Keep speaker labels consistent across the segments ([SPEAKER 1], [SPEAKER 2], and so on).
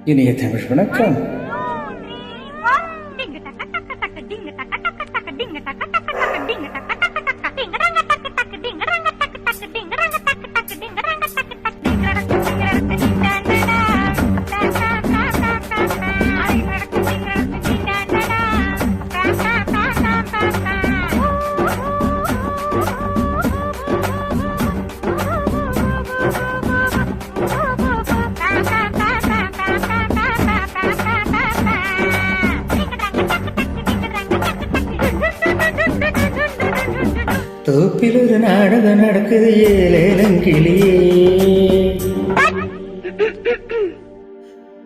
[SPEAKER 1] இனிய தமிழ் வணக்கம். தோப்பில் ஒரு நாடகம் நடக்குது ஏலேலங்கிளியே,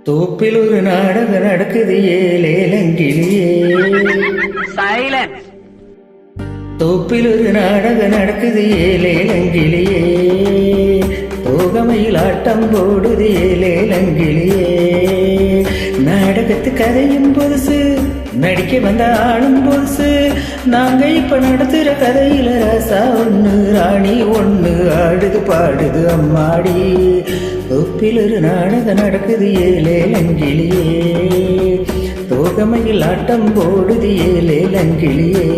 [SPEAKER 1] தோப்பில் ஒரு நாடகம் நடக்குது ஏலேலங்கிளியே, தோப்பில் ஒரு நாடகம் நடக்குது ஏலேலங்கிளியே, தோகமையில் ஆட்டம் போடுது ஏலேலங்கிளியே. நாடகத்து கதையும் பொதுசு, நடிக்க வந்த ஆளும் பொதுசு, நாங்க இப்ப நடத்துற கதையில ராசா ஒண்ணு ராணி ஒண்ணு ஆடுது பாடுது அம்மாடி. தொப்பில் ஒரு நாடகம் நடக்குது ஏலேலங்கிளியே, தோகமையில் ஆட்டம் போடுது ஏலேலங்கிளியே.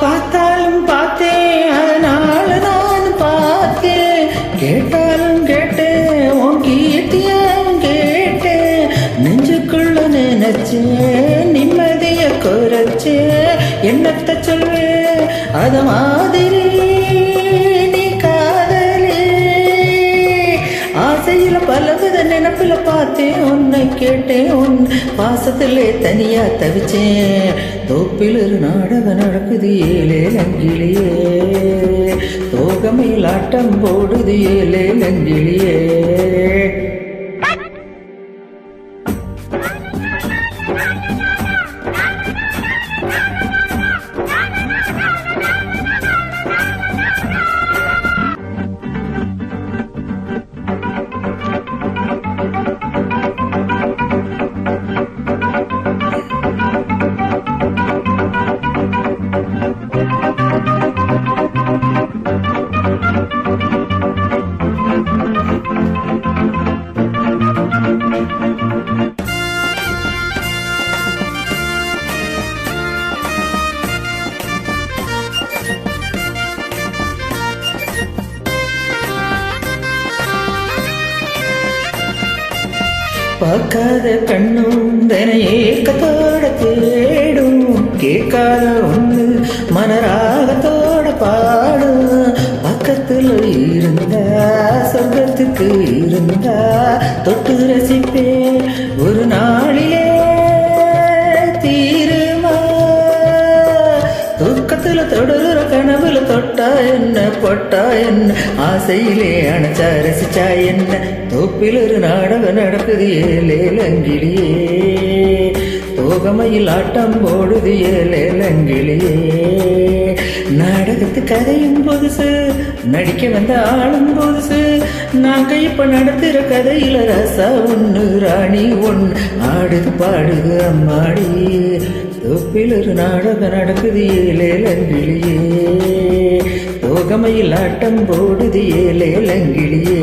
[SPEAKER 1] பார்த்தாலும் பார்த்தேன், அதனால நான் பார்த்தேன், கேட்டாலும் கேட்டேன், உன் கீர்த்தியும் கேட்டேன், நெஞ்சுக்குள்ள நினைச்சேன், நிம்மதிய குறைச்சேன், என்னத்த சொல்வேன் அத மாதிரி நீ காதலே. ஆசையில பலவித நினைப்புல பார்த்தேன், உன்னை கேட்டேன், உன் பாசத்திலே தனியா தவிச்சேன். தோப்பில் ஒரு நாடகம் நடக்குது ஏலேலங்கிளியே, தோகமையில் ஆட்டம் போடுது ஏலேலங்கிளியே. பார்க்காத கண்ணும் தன ஏக்கத்தோட தேடும், கேட்காத ஒண்ணு மனராகத்தோட பாடும். பக்கத்துல இருந்தா சொர்க்கத்துக்கு இருந்தா தொட்டு ரசிப்பேன் ஒரு நாளிலே தீருமா. தூக்கத்துல தொடருற கனவுல தொட்டா என்ன பொட்டா என்ன, ஆசையிலே அணைச்சா ரசிச்சா என்ன. தோப்பில் ஒரு நாடகம் நடக்குது ஏலேலங்கிளியே, தோகமையில் ஆட்டம் போடுது ஏலேலங்கிளியே. நாடகத்து கதையும் பொதுசு, நடிக்க வந்த ஆளும் பொதுசு, நாங்க இப்ப நடத்துற கதையில ராசா ஒண்ணு ராணி ஒண்ணு ஆடுது பாடுது அம்மாடி. தோப்பில் ஒரு நாடகம் நடக்குது ஏலேலங்கிளியே, தோகமையில் ஆட்டம் போடுது ஏலேலங்கிளியே.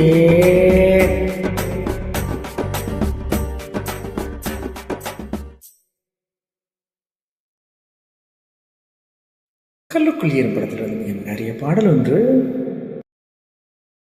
[SPEAKER 1] கல்லுக்குள் ஏற்படுத்துறது நிறைய பாடல் ஒன்று.